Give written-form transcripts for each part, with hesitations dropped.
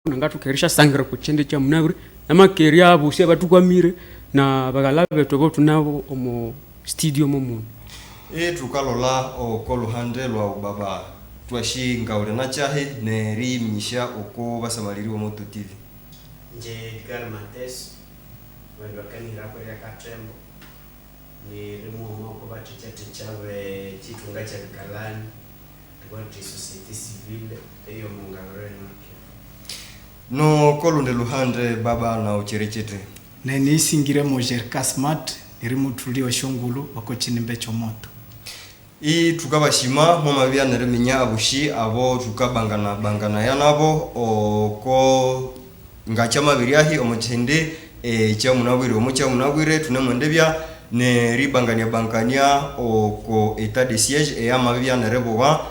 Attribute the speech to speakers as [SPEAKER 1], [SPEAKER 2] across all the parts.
[SPEAKER 1] nangatu kerisha sangira kuchende cha munaburi namakeria busia batukwamire na bagalabe tobo tunabo omo studio momu
[SPEAKER 2] tukalola okoluhande lwa ubaba twashi ngaure na chahe ne rimisha uko basamaliri wa Moto TV
[SPEAKER 3] nje Edgar Mates wendo kanira kwa ya katembo ni rimu moko batete chawe chitunga cha Kalani twati society civile eyo mungavere
[SPEAKER 2] no kolunde luhande baba na ucherechete
[SPEAKER 4] ne nisingire mojer kasmat rimutuliwa shongulu bako chinimbe chomoto
[SPEAKER 2] tukabashima mama bya nereminya abushi abo tukabangana yanabo oko ngachama biriahi omuchende cha munabwire omucha munabwire tunemwendebya ne ribangania oko etat de siège ya mabya nerebowa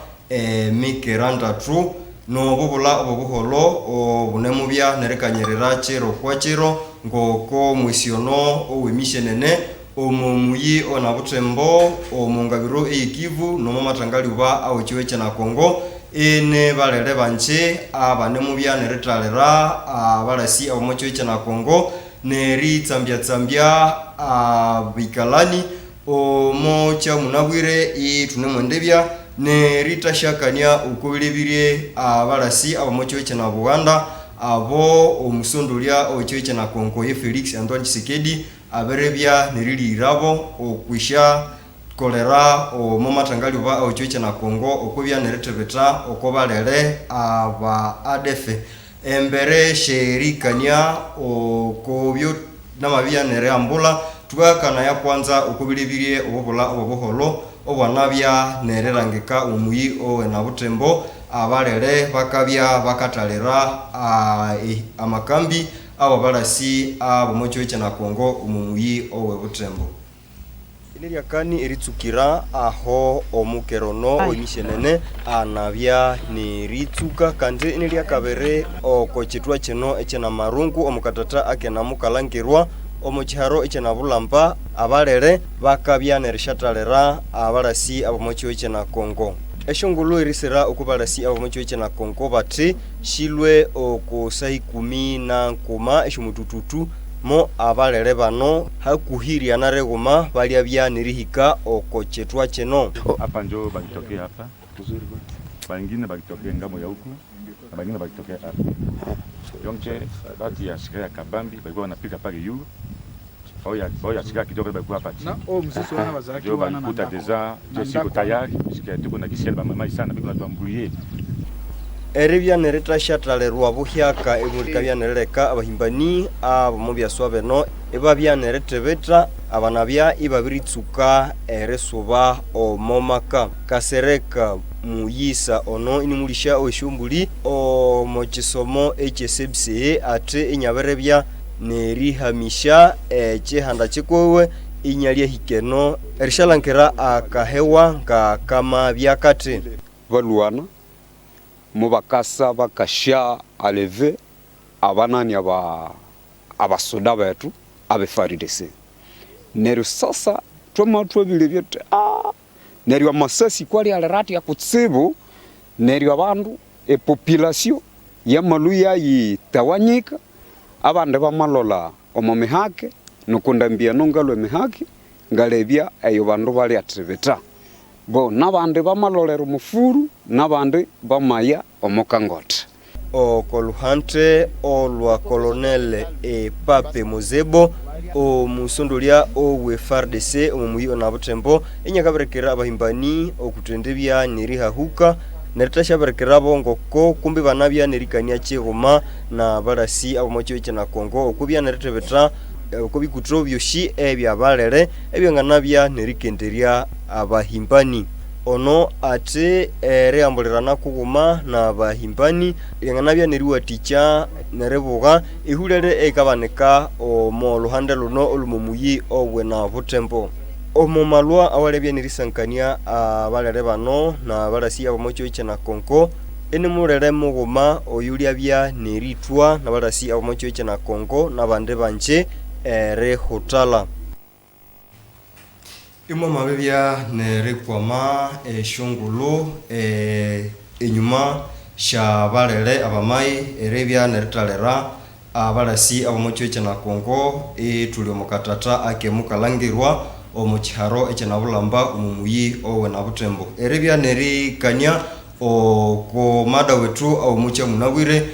[SPEAKER 2] mikeranda tru no bobula obuholo obunemubya nerekanyerera chero kwa chero ngoko mwisiono owemishenene omumuyi onabutembo omungabiro eikivu no matangali uba awochiwe chana Kongo ene balere banche abanemubya neretalera abalasi abomochiwe chana Kongo neri tsambya bikalani omocha munabwire tunemwendebya ne ritashakania ukubilibirie abalasi abamochiwe chana Buganda abo omusondolia ochiwe chana Kongo ye Felix Antoine Tshisekedi aberebya nerilirabo okwisha kolera omomatangali uba ochiwe chana Kongo okubya neretebeta okobalere aba adefe embere sherikania okobyo namabya nereambula twakana ya kwanza okubilibirie obubula obuholo obwanabya nererangika umuyi na butembo abalere bakabya bakatalera amakambi abo balasi abo mochiwe chana Kongo umumuyi owe butembo ineria kani eritsukira aho omukerono oimishenene anabya niritsuka kandi ineria kabere okochitwa chino echena marungu omukatata akena mukalangirwa omuchiharo echena bulamba abalere bakabya nerishatalera abalasi abomochiwe chena Kongo eshongulu erisera okubalasi abomochiwe chena Kongo bati shilwe okusahi 19 eshomutututu mo abalere bano hakuhiria naregoma balia bya nirihika okochetwa cheno
[SPEAKER 5] hapa njo bakitokea hapa kuzuri kwa wengine bakitokea ngamo ya huku na wengine bakitokea hapa yonke bati ya shika ya kabambi balikuwa wanapika pale yu Oya shika kidogo balikuwa hapa
[SPEAKER 6] na msisi wana wazaki
[SPEAKER 5] wana na kuta deja je siko tayari shika tuko na kisiel ba mama sana biko natuambulie
[SPEAKER 2] eribya nereta shatalerwa buhyaka emurika bya nereka abahimbani abo mu byaswa beno ebabya neretebeta abanabya ibabiritsuka eresuba omomaka kasereka muyisa ono inimulisha oshumbuli omochisomo HSBC ate inyaberebya nerihamisha chehanda chikwewe inyalia hikeno erishalankera akahewa kama byakate
[SPEAKER 7] baluana mubakasa bakasha aleve abanani abasoda betu abefaridese neru sasa twamatu bilebyote neru amasasi kwali alerati ya kutsibu neru abandu population ya maluya yitawanyika abande bamalola omomihake nokundambia nongalwe mihake ngalebya ayo bandu bali atrebeta bo nabande bamalolero mufuru nabande bamaya omokangote okoluhante olwa kolonel Pape Mozebo omusondolia owe FARDC omumuyi na butembo enyakaberekera abahimbani okutendebya nerihahuka neretashaberekera bongoko kumbi banabya nerikania chegoma na balasi abomochiwe chana Kongo okubya neretebeta okubikutro byoshi ebya balere ebyanganabya nerikenderia abahimbani ono ate reambolirana kuguma na abahimbani yanganabya neriwaticha nerebuga ihulere ekabaneka omo luhande luno olumumuyi obwe na butembo omomalwa awalebya nerisankania abalere bano na balasi abomochiwe chana Kongo enemurere muguma oyulia bya neritwa na balasi abomochiwe chana Kongo na bande banje rehotala imwe mabebya nerekwama eshongolo enyuma
[SPEAKER 2] sha balele abamai erebya neritalera abalasi abomucho ekina Kongo tuli omukatata ake mukalangirwa omukiharo ekina Bulamba omumuyi owe na Butembo erebya nerikania ko mada wetu omuche munabwire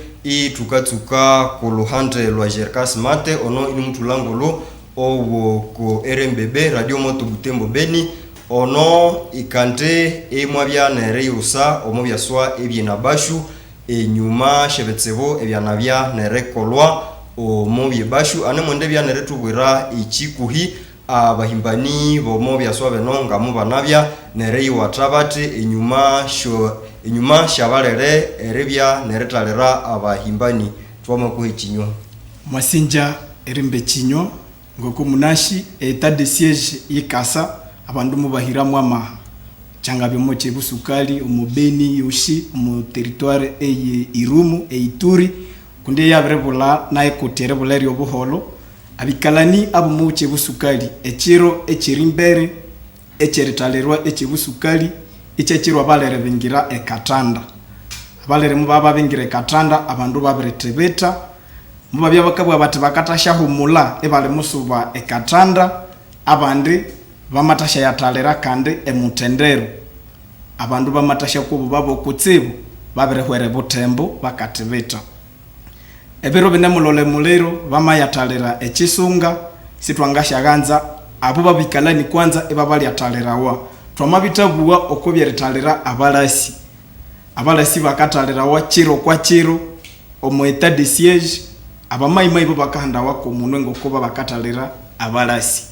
[SPEAKER 2] tukatsuka ku luhande lwa Jerkas Mate ono ini mutulangolo owo ko RMBB Radio Moto Butembo Beni ono ikante emwabya nereyusa omubyaswa ebyinabashu enyuma shebetsebo ebyanabya nerekolwa omubyebashu anemonde bya neretubwira ikikuhi abahimbani bomubyaswa benonga mubanabya nereyiwatabate enyuma shabalere erebya neretalera abahimbani twamakuhe kinyo
[SPEAKER 4] Masinja erimbe kinyo ngoko munashi etat de siège yikasa abandu mubahiramu amaha changa byomoche busukali omubeni yoshi mu territoire eye Irumu Ituri kunde yabrebula na ekotere buleri obuholo abikalani abo muche busukali echiro echirimbere echeritalirwa echibusukali ichechirwa balere bingira ekatanda abalere mubaba bingira ekatanda abandu babretebeta mubabya bakabwa bati bakatashahumula ebale musuba ekatanda abandi bamatasha yatalera kandi emutendero abandu bamatasha kubo babo kutsibu babirehwere Butembo bakatibeta ebiro binemulole mulero bamayatalera ekisunga sitwangashaganza abo babikalani kwanza ebabali yatalerawa twamabitabuwa okobyeretalera abalasi bakatalerawa chiro kwa chiro omu etat de siège abamayimayi bo bakahandawa ko munwe ngokuba bakatalera abalasi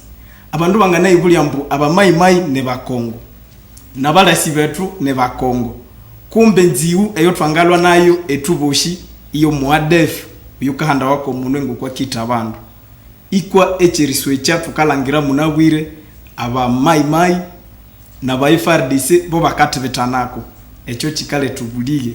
[SPEAKER 4] abandu bangana ibulyambu abamayimayi ne bakongo nabalasi betu ne bakongo kumbe nziu eyo twangalwa nayo etuboshi iyo muadef yukahanda wako munwengo kwa kita abandu ikwa echeriswecha tukalangira munabwire abamayimayi na ba FARDC bo bakatibetanako echo chikale tubuliye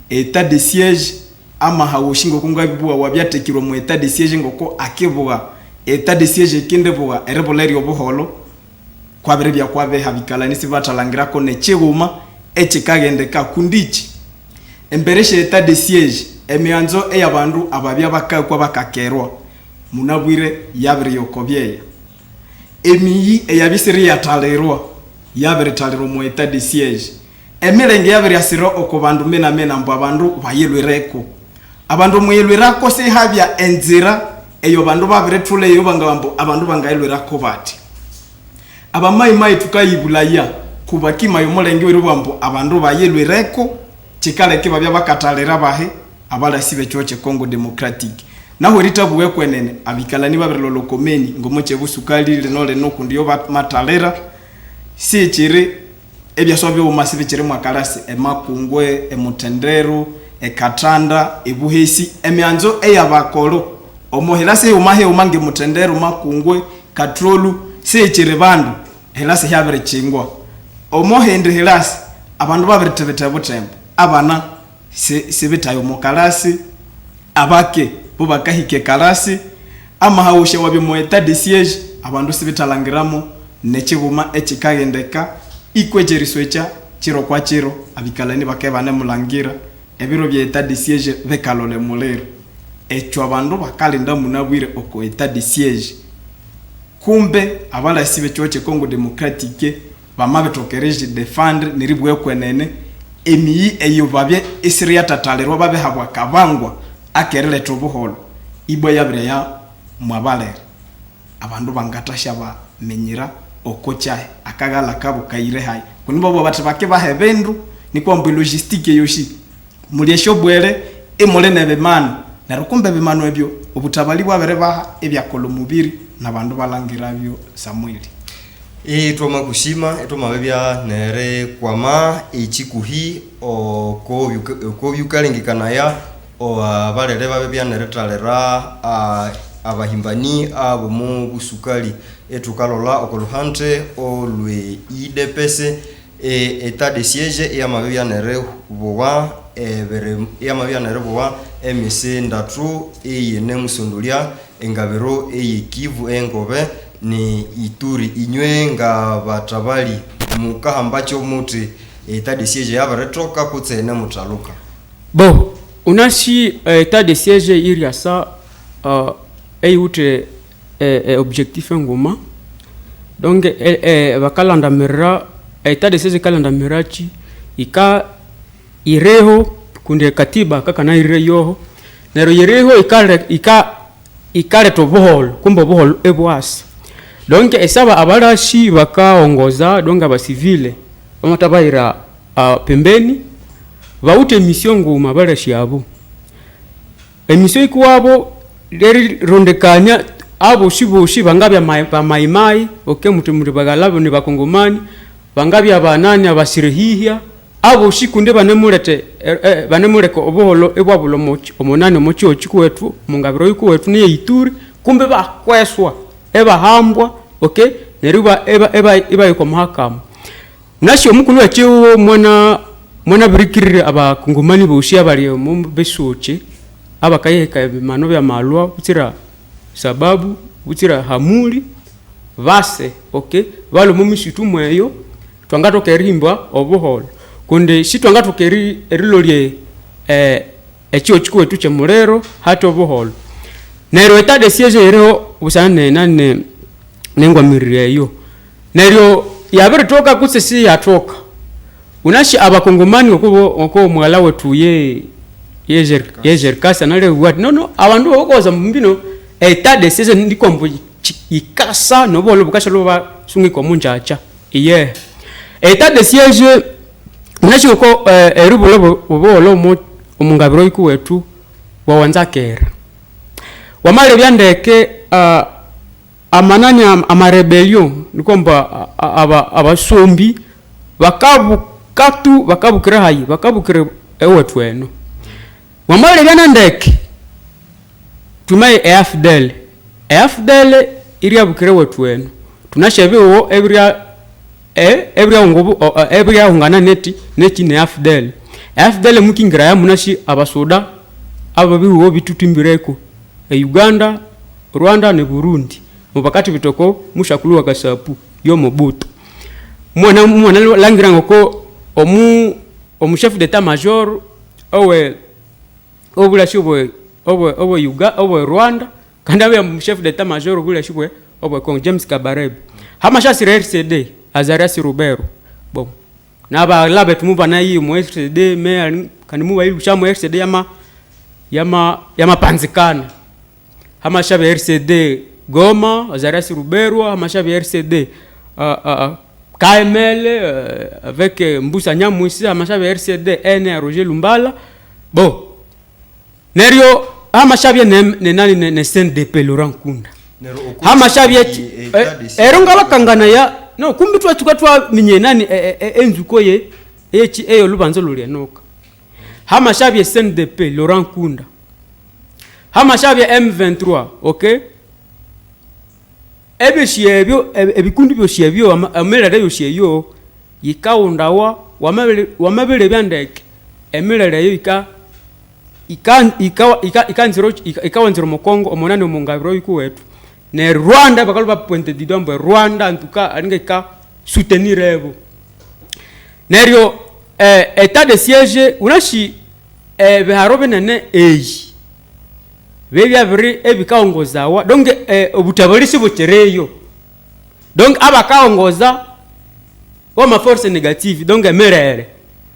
[SPEAKER 4] etat de siège ama hawoshingo kungabibuwa wabyatekirwa mu etat de siège ngoko akebwa etat de siège kindebwa ereboleri obuholo kwabere bya kwabe habikalani sibatalangira ko necheguma echikagendeka kundichi embereshe etat de siège emianzo eyabandu ababya bakakwa bakakerwa munabwire yabiri yokobyeya emiyi eyabisiri yatalerwa yabiri talero mu etat de siège emirenge yabiri asiro okobandu mena mbo abandu bayelwereko abandu muyelwerako se habya enzira eyo bandu babire tule yo bangabambo abandu bangayelwerako bati abamayimayi tukayibulaya kubakima yomulenge wirubambo abandu bayelwereko chikaleke babya bakatalera bahe abalasi bechoche Congo Democratic naho ritabuwe kwenene abikalani babirolo komeni ngomoche busukali lenole nokundiyo matalera sichiri ebyasobye umasibe mwakalasi emakungwe emutendero ekatanda ebuhesi emyanzo eyabakolo omohelase umahe umange mutendero makungwe katrolu sichiri bandu helase hyabere chingwa omohende helase abandu babiritebeta Butembo abana sibitayo mukalasi abake bo bakahike kalasi ama hawushe wabi mu etat de siège abandu sibitalangiramo nekibuma ekikagendeka ikwejeriswecha chiro kwa chiro abikalani bakebane mulangira ebiro bya etat de siège bekalole mulero echo abandu bakalinda munabwire oko etat de siège kumbe abalasi bechoche Congo Democratique bamabetokereje defendre niribwe kwenene emiyi eyo babye isiriya tatalero babe habwa kabangwa akerele tobuholo ibwe yabire ya mwabalere abandu bangatasha ba menyira okocha akagala kabo kaire hai kunibo bo batibake bahebendu ni kwamba logistique yoshi mulyesho bwere emole nebemano narukumbe bemano ebyo obutabali bwabere baha ebyakolo mubiri nabandu balangiravyo Samueli
[SPEAKER 2] Itoma kushima itoma bebya nere kwama ichikuhi ko byukalengikanaya abalere babebya nere talera abahimbani abo mu busukali etukalola okoluhante olwe IDPS etat de siège yamabebya nere bowa yamabebya nere bowa emise ndatu eyene musondolia engabero eyikivu engobe ni Ituri inywe nga batabali mukahambacho muti etat de siège yabaretoka kutsene mutaluka
[SPEAKER 1] Bon, unasi état de siège iri ya sa outre objectif nguma. Donc bakalandamira état de siège kalandamira chi ika ireho kunde katiba kaka na ireyo nero ireho ikale to bohol kumbo bohol ebwas. Donc esaba abarashi bakaongoza donc abasivile bamatabaira pembeni baute mission nguma barashi abo emission ikuwabo leri rondekanya abo shiboshi bangabya maimai okay mutumuri bagalabo ni bakongomani bangabya abanani abasirihihya abo shikunde banemureko oboholo ebwabulo mochi omonani mochi ochikwetu mungabiro yikuwetu niye Ituri kumbe bakweswa ebahambwa okay neriba eba yuko mahakama nashi omukulu wachiwo mwana birikirire abakongomani boshi abali mu besoche abakayeka bimano bya malwa kutira sababu kutira hamuli vase okay balo mu mishitu mweyo twangatoka erimba oboholo kunde shitwangatoka erilolie echiwo chikuwetu che mulero hata oboholo nero état de siège ero usane nane nengwa miriyo nero yabere toka kusesi yatoka unashi abakongomani oko mwala wetu yejer kasa nale what no abantu okoza mbino état de siège ndikombo ikasa nobolo bukasha loba sungi ko munjacha iye état de siège unashi oko erubulo bobolo omungabiro ikuwetu wawanza kera wamale byandeke amanani amarebellion nikomba abasombi bakabukira hayi bakabukira ewetu eno wamale byandeke tumaye AFDL iri abukira wetu eno tunashebewo ebria ngobu ebria hungana neti ne AFDL mukingira ya munashi abasoda ababiwo bitutimbireko Uganda, Rwanda ne Burundi mubakati bitoko mushakulu wa gasapu yo Mobutu mwana langira ngoko omu chef d'état major obula shibwe obo Rwanda kandi abe chef d'état major obula shibwe obo Kong James Kabarebe hamasha sire RCD Azarias Rubero bon naba labe tumuba na yi mu RCD me kandi muba yi chamu RCD yama panzikana hamashabe RCD Goma Azarias Rubero hamashabe RCD KML avec Mbusa Nyamwisi hamashabe RCD N Roger Lumbala bon nerio hamashabe ne nani ne CNDP Laurent Nkunda hamashabe eronga bakangana ya no kumbi tukatwa minye nani enzuko ye echi eyo lubanzo lurianoka hamashabe CNDP Laurent Nkunda hamashabe M23 okay ebishiyebyo ebikundi byoshiyebyo amelere yoshiyeyo yikaundawa wamabele byandeke emelere yo ikanziro mokongo omonane omungabiro yikuwetu ne Rwanda bakaluba pointe didombe Rwanda antuka alinga soutenir ebo nerio état de siège unashi beharobe nene bebya biri ebikaongozawa donc obutabalisi butereyo donc abakaongoza ma force négative donc emerere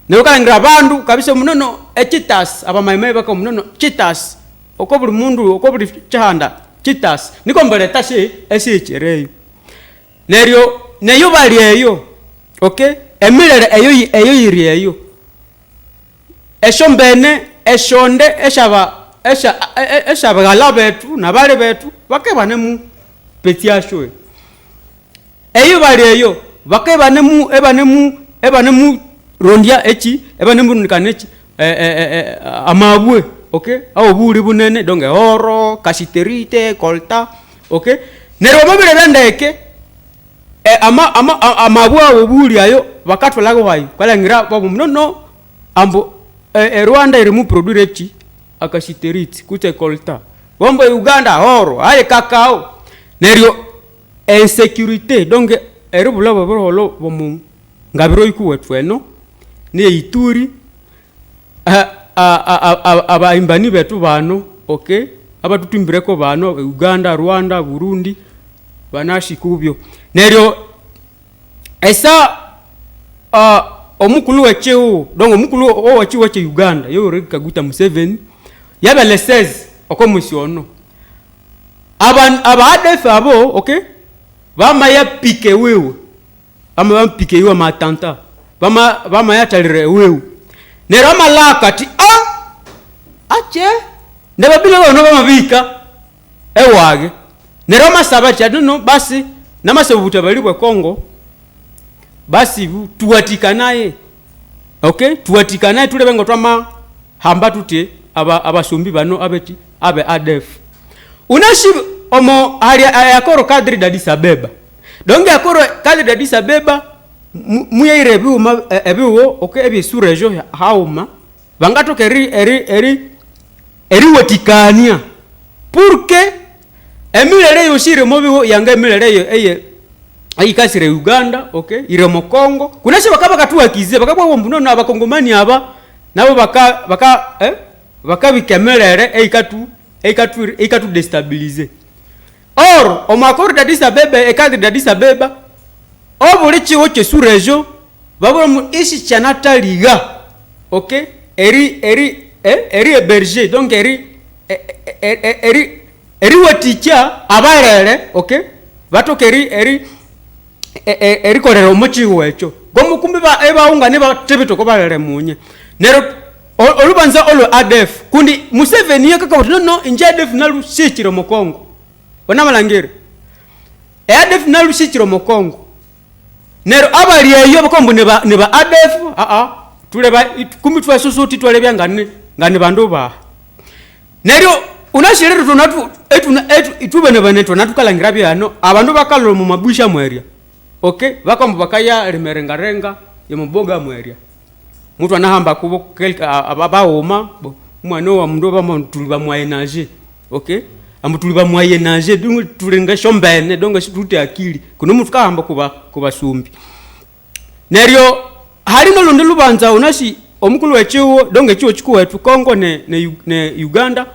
[SPEAKER 1] nerukangira abandu kabisa munono echitas abamaime baka munono chitas okobuli mundu okobuli chahanda chitas niko mbele tashi esichereyo neryo neyo bali eyo okay emerere eyo yiriyo eshombene eshonde esha bagala betu na bale betu bake banemu petiashwe eyo bali eyo bake banemu rondia echi ebanemu nikanechi amabwe okay au buri bunene donc oro kasiterite kolta okay nero mabele bandeke amabwe obuli ayo bakatwa lago hayo kala ngira babo no ambo Rwanda irimu produire echi akasiterite kute kolta bombo Uganda oro aye kakao nerio insécurité donc erubula baboro bomu ngabiro ikuwetu eno ne Ituri abaimbani betu bano okay abatutumbireko bano Uganda, Rwanda, Burundi banashikubyo neryo esa omukulu wechewo donc omukulu owachiwo che Uganda Yoweri Kaguta Museveni yabe le 16 okomusiono aba ADF abo okay bama ya pike wewe ama pike yo matanta bama ya talire wewe nero malaka ti ache ndababile ono bamabika ewage nero masaba cha no basi namasebuta balibwe Kongo basi tuwatikanaye okay tuwatikanaye tulebe ngo twama hamba tutie abasumbi bano abeti abe ADF unashi omo hali yakoro kadri d'Addis Abeba donc yakoro kadri d'Addis Abeba muyaire biuma ebiwo okay ebi sous region hauma bangato eri watikania pour que emilere yoshire mobiwo yanga emilere yo eye ayikasire Uganda okay ire mu Kongo kunashe bakaba katuwa kize bakabwa bombuno n'abakongomani aba nabo baka bikemelere eikatu destabiliser or o makoro d'Addis Abeba e cadre d'Addis Abeba obule chiwo che sous région babura mu ishi chanata liga okay eri héberger donc eri waticha abarere okay batoke eri korera omuchi wecho gomukumbi eba unga ne batebito ko barere munye nero olubanza olo ADF kundi Museveni yakaka no inje ADF nalu sichiro mu Kongo bona malangire ADF nalu sichiro mu Kongo nero abali eyo bakombo ne ba ADF tuleba kumbi twa sosoti twalebya ngane bandu ba nero unashirira tunatu itubene baneto natukalangira byano abandu bakalo mu mabusha mweria okay bakombo bakaya limerengarenga ya muboga mweria mutu anahamba kubo kelka ababaoma mwana wa mndoba mtuliba mwa energy okay amutuliba mwa energy dungu tulenga shombene donga situte akili kuno mutu kahamba kuba sumbi neryo halino lundi lubanza unashi omukulu wechiwo donga chiwo chikuwa tu Kongo ne Uganda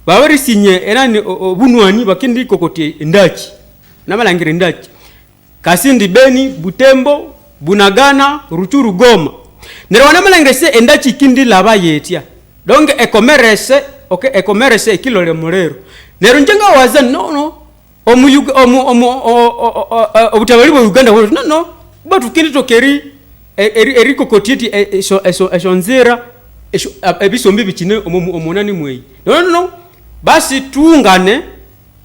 [SPEAKER 1] bawari sinye enani obunwani bakindi kokoti ndachi namalangire ndachi Kasindi Beni Butembo Bunagana Ruchuru Goma nero wanamalangire se endachi kindi laba yetia donc e-commerce kilole morero nero njenga waza no obutabali bwa Uganda no batu kindi tokeri eri kokotiti eshonzera ebisombi bikine omonani mwei no basi tuungane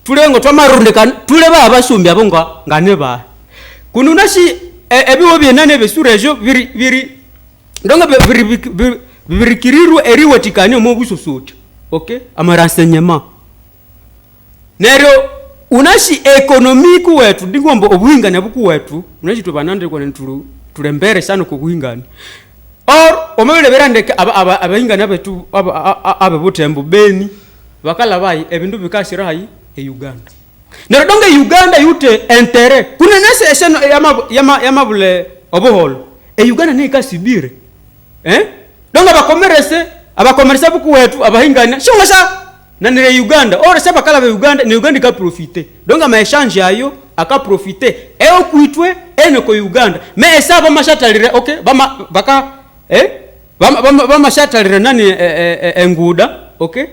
[SPEAKER 1] tulengo twamarundekana tuleba abasumbi abonga ngane ba kununashi ebiwo byenane besurejo biri ndonga birikiriru eri watikani mu busosoti okay ama renseignement nero unashi economique wetu ndingombo obuhingana buku wetu unashi tubanande kwa tulembere sana ku kuhingana or omwele berandeke abahingana betu ababutembo Beni bakala bayi ebindu bikashira hayi Uganda nero donge Uganda yute intérêt kuna nase eseno yamabule oboholo Uganda ne ikasibire donge abakomerese buku wetu abahingana shonga nanire Uganda ora saba kala be Uganda ne Uganda ka profiter donge ama échange ayo aka profiter okuitwe ene ko Uganda me esaba mashatalire okay bama shatalire nani enguda okay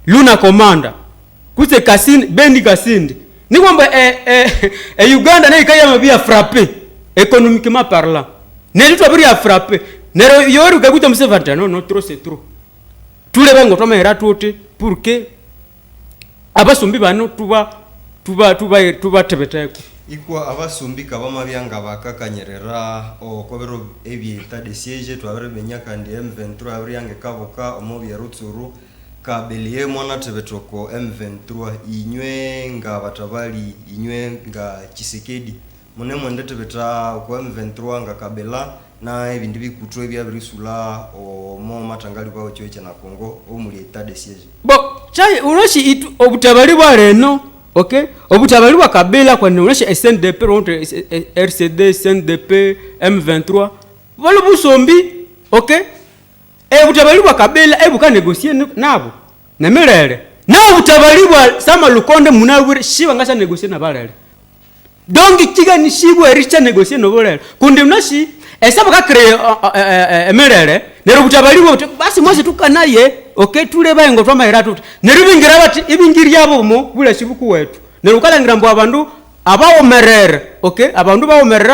[SPEAKER 1] Luna Commander kuse Kasindi Beni Kasindi ni kwamba Uganda na ikaya mabia frapper économiquement parlant ne luto abiri ya frapper nero Yoweri Kaguta Museveni no trop c'est trop tule bango twamera tuote pour que abasumbi bano tuba tebeteko
[SPEAKER 2] ikwa abasumbi kabama byanga bakakanyerera okobero ebyeta de siege twabere benyaka ndi M23 abiri yange kaboka omobi ya Rutsuru kabelie mwana tebetoko M23 inywe nga batabali inywe nga Chisekedi mune mwende tebeta ko M23 nga kabela na ebindi bikutwe byabirisula omo matangali kwa cyoche na Kongo omuli etat de siege
[SPEAKER 1] bo chai unoshi obutabali bwa reno okay obutabali bwa kabela kwa unoshi SNDP RCD SNDP M23 balo busombi okay butabalibwa Kabila buka negosie nabo na Milele nabo butabalibwa sama Lukonde munawire shiba ngasa negosie na Balele dongi kiga ni shibwe richa negosie no Balele kundi mnashi esaba ka cree Milele nero butabalibwa basi mwese tukanaye okay tuleba ngo twamahera tuti nero bingira bati ibingiri yabo mu bule shibuku wetu nero ukalangira mbo abandu abawo merere okay abandu bawo merere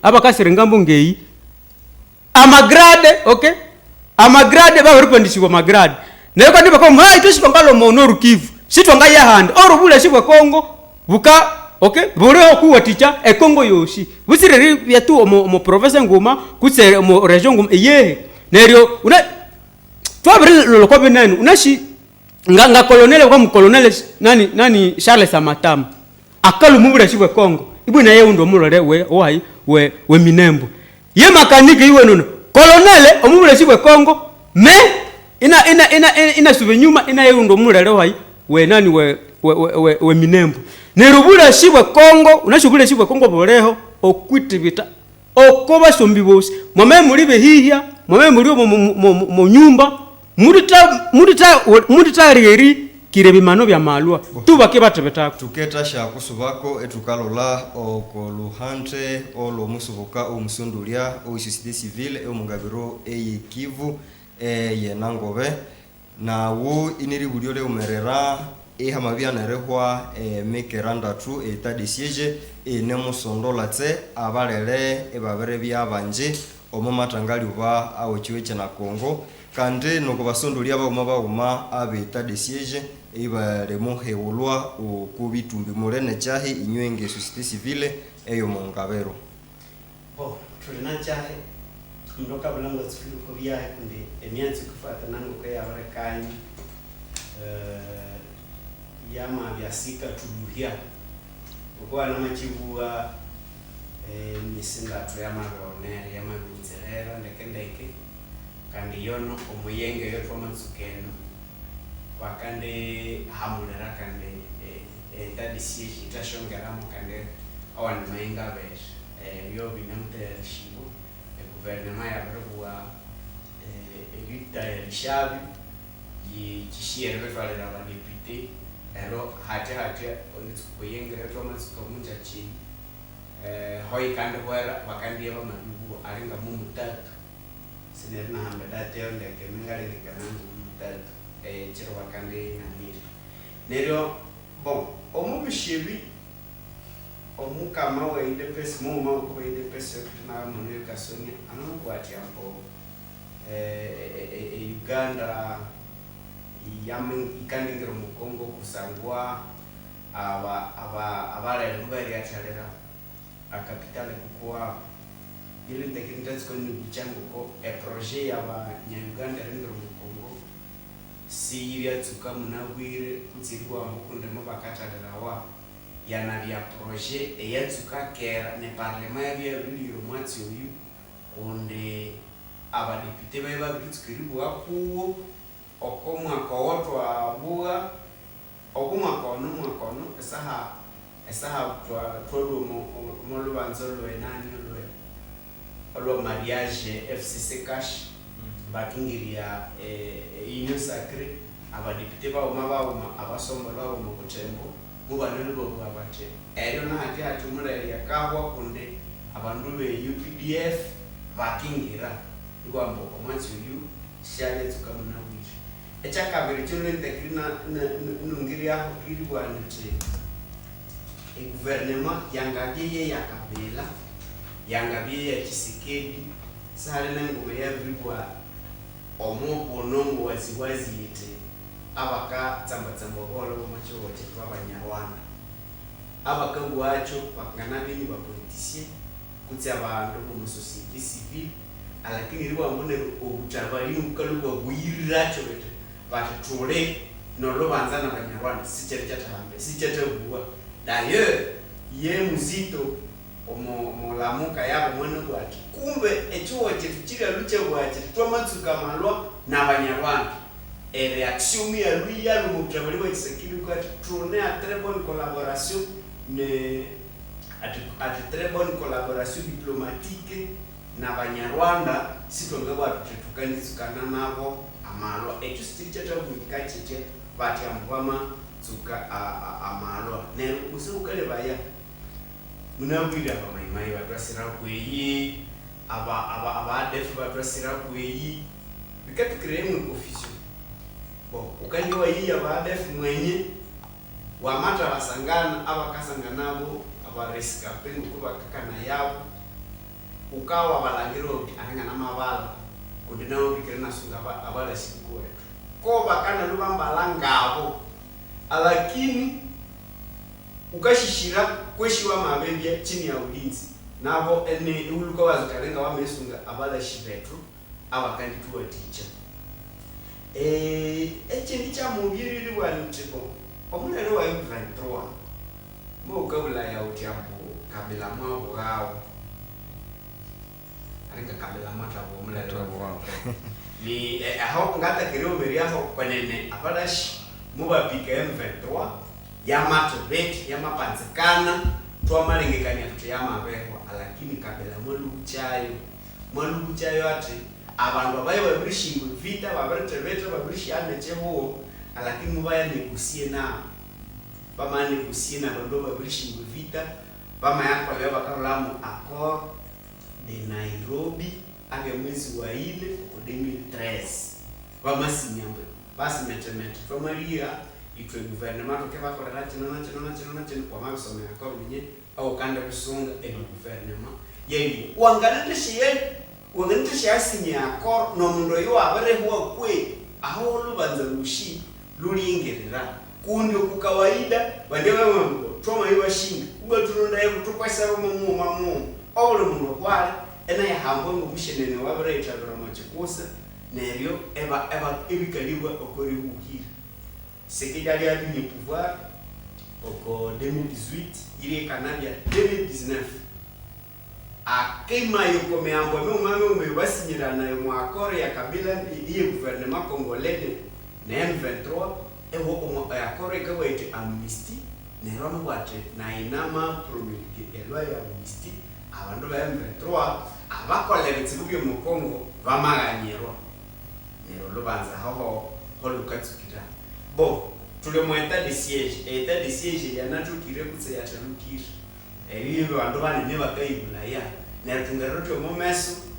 [SPEAKER 1] abakasire ngambo ngeyi amagrade okay amagrade ba rupandishwa magrade nayo kandi bako mwa itoshika ngalo mono rukivu sitwanga yahanda orubule shibwe Kongo buka okay bure okuwa ticha e Kongo yoshi busire ya tu mo province ngoma kutse mo region ngoma ye neryo una twabre loko benani unashi nga colonel kwa mkolonel nani Charles Amatama akalu mubure shibwe Kongo ibu na yeye ndo mulore we Minembo ye makaniki iwe nono kolonele omubule shibwe Kongo me ina sube nyuma ina yeye ndo mulore we nani we Minembo nerubule shibwe Kongo unashubule shibwe Kongo boleho okwitibita okoba sombibosi mwame mulibe hihya mwame mulibe mu nyumba mudita riri kirebimano bya malwa tubake batebetako
[SPEAKER 2] tuketa sha kusubako etukalola okoluhante olo musubuka omusundulia oisisite civile omungabiro eyikivu yenangobe na wo iniri buliole umerera hamabia nerehwa mekeranda tu etat de siege nemusondola tse abalele ebabere byabanje omumatangali uba awochiweche na Kongo kandi nokubasondolia bauma abe etat de siege ibare mohewulwa okubitumbi mulene chahi inywenge societe civile eyo mongabero
[SPEAKER 3] tulina chahi ndoka bulango tsifulu ko bya kundi emyanzi kufata nango ko yabarekanye yama byasika tuluhya ukwa na machibuwa misinda to yamarone yamabuzerera ndekendeke kandi yono omuyenge yo twamantsukeno wakande hamulera kandi tadisiye itashongera mukande awan mainga besh yo binamterishibo guverinoma ya barwa elita elishabi yishiyere betwalera abadepite ero hate onitsukoyenga yo twamansuka munjachi hoy kandi wera wakandi yaba madubu arenga mu mutatu sinerina hamba date yo ndeke mingale likanangu mutatu chero wakande naniri nero bon omubishibi omukama we independence muma ko independence na munu kasoni anakwati hapo Uganda yamin ikandingiro mu Kongo kusangwa abale ngubari yachalera a capital kukua ile tekinitasi kwenye bichango ko projet ya Uganda ringiro mu Kongo siria tsuka munabwire kutsirwa mukunde mabakatalerawa yana bya projet eyatsuka kera ne parlement bya biro mwatsi uyu onde abadepite baba bitskiribwa kuwo okomwa ko watu abuga okumwa kono esaha todo mo lubanzolo enani lo mariage FCC cash bakingiria inyo sacré abadepite babo abasombola babo mu kutembo mubanene bo babate eyo na hati umurere yakahwa kunde abandu be UPDF bakingira ngwambo omwanzi uyu shale tukamuna wisha echakabere chone ntekrina nungiria kiribwa nti gouvernement yangabiye yakabela yangabiye ya Tshisekedi sale nango ya bibwa omobonongo waziwazi yete abaka tsamba bolo macho wote twabanyarwanda abaka gwacho bakangana bini ba politicien kutsi abantu mu society civile alakini riwa mbone obutabali mukalugwa buyiracho bete batutule nolo banzana banyarwanda sichercha tambe sichetebuwa d'ailleurs ye muzito omolamuka yabo mwana gwati kumbe echuo chetuchira luche gwati twamatsuka malwa na banyarwanda reaction ya lui ya mutabali wa Tshisekedi kwa tourner à très bonne collaboration à très bonne collaboration diplomatique na Banyarwanda sitonga bwatu tukanizukana nabo amalwa ekyo sikikyatabulikakitya batyambwama tsuka amalwa nero usukale baya munabwira abamayimayi batwasira kweyi abadefu batwasira kweyi bikatukiremwe ofisio ukaliwa iyi abadefu mwenye wamata basangana abakasanganabo abaresika pengo kuba kakana yabo ukawa balangiro akangana mabala kundinawo bikirena sunga abala sikuwe ko bakana lubamba ngabo alakini ukashishira kweshiwa mabebya chini ya ulinzi nabo ene uluka wazikalenga wamesunga abala shibetu abakandi tuwa teacher ekindi kya mubiri lwanitiko omulero wa M23 mo kabula ya utyambo kabila mwabo gawo alinga kabila mata bo mulero wao ni aho ngata kireo beri aho kwenene abadashi muba pika M23 ya matobet ya mapanzikana twamalengekanya tuti ya mabeho lakini kabila mwalu uchayo ati abantu abaye babirishingwe vita babaretebeta babirishane chebo lakini mubaya negusie na bamane gusie na bando babirishingwe vita bama yako leo bakalamu accord de Nairobi age mwezi wa ile 2013 bama sinyambe basi metemete tomaria itwe gouvernement tokeba kwa chino kwa mabisome accord binye au kanda kusunga gouvernement yendi wanganete shasinya accord no mundo yo abare huwa kwe aho lubanza lushi lulingerera kundi kukawaida bandewe mambo toma yiwa shinga uba turonda yebu tukwasa mamu awolo mundo kwale ena ya hambo ngubushenene wabare itabira machikusa neryo eba ebikaliwa okori ukira sekidali ya ni pouvoir oko 2018 ile kanabia 2019 akema yuko meambo mwe basinyirana yo mwakore ya kabila iye gouvernement congolais na M23 ewo akore kawaite amnesty ne romo bwate na inama promulgue elwa ya amnesty abantu ba M23 abakolera tsibuye mu Congo bamaganyerwa nero lubanza ho holukatsukira bo tuli mu état de siège yanatukire kutse yatanukira ebiyo bantu banene bakayibulaya netungaroto mu meso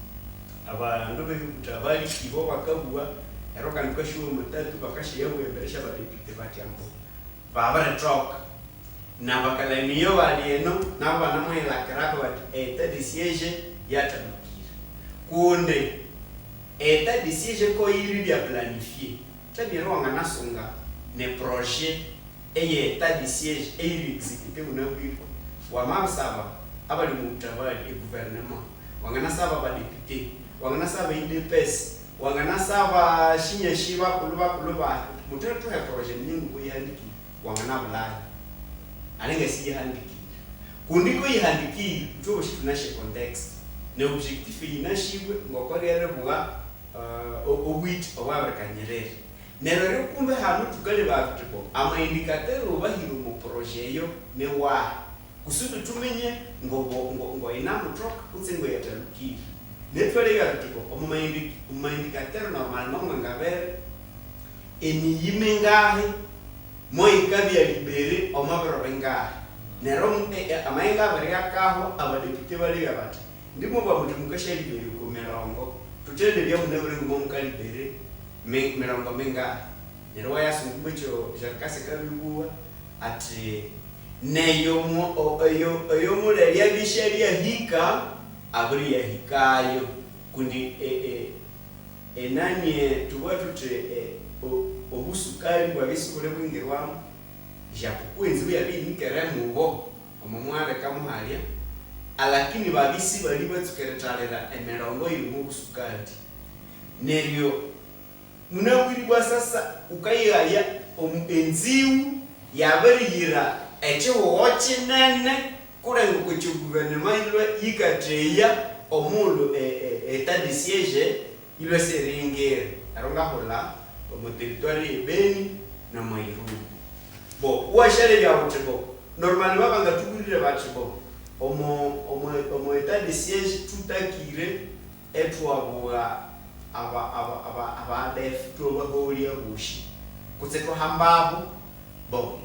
[SPEAKER 3] abantu bebutabali kibo bakabua eroka nikashuwa mutatu bakashiyewe emberesha badepite batyambo babare truck na bakalamiyo balieno nabo banamwela kirako bati état de siège yatanukira kunde état de siège ko yiri bya planifier tabiro wangana songa ne projet eye état de siège eye exécuté munabwiko wa mabsaba abali mutabali e gouvernement wangana saba ba député wangana saba IDPS wangana saba shiba kuluba muteto ya projet nyingi ko yihandiki wangana bulaya alinga si yihandiki kundiko yihandiki tubo shitunashe context ne objectif yinashibwe ngokori yarebuga obwit obwabarekanyerere nerero kumbe hanu tukale batiko ama indicateur obahiro mu projet yo ne wa kusudu tumenye ngo ina mutroka utsengo yatalukira netwale yatiko oma indicateur normal no ngabere eni yimengahe moyi kabi ya libere omabero bengahe nero amayenga bari akaho abadepite bari yabati ndimo bamutumuka libere ko merongo tutende bya munebere ngo mukalibere merongo menga nero yasungu cyo jakase kabibuwa ati neyo mule ya bisheria hika abri ya hikayo kundi enanye tuwatute obusukali bwa bisukule bwingirwa japukwinzi ya binikere mubo omumwale kamuhalya alakini babisi bali batsukeretalera emerongo ilimu busukali neryo munabwiribwa sasa ukayaya enziu yabariyira echiwoche nene kurengo kucho gouvernement ilwe yikateya omulu état de siège ilwe seringere aronga hola mu territoire Beni na Mairu bo washale ya utebo normally babanga tugurire bachibo omo état de siège tutakire etwaboga aba ADF tubaholia bushi kutseto hambabo bo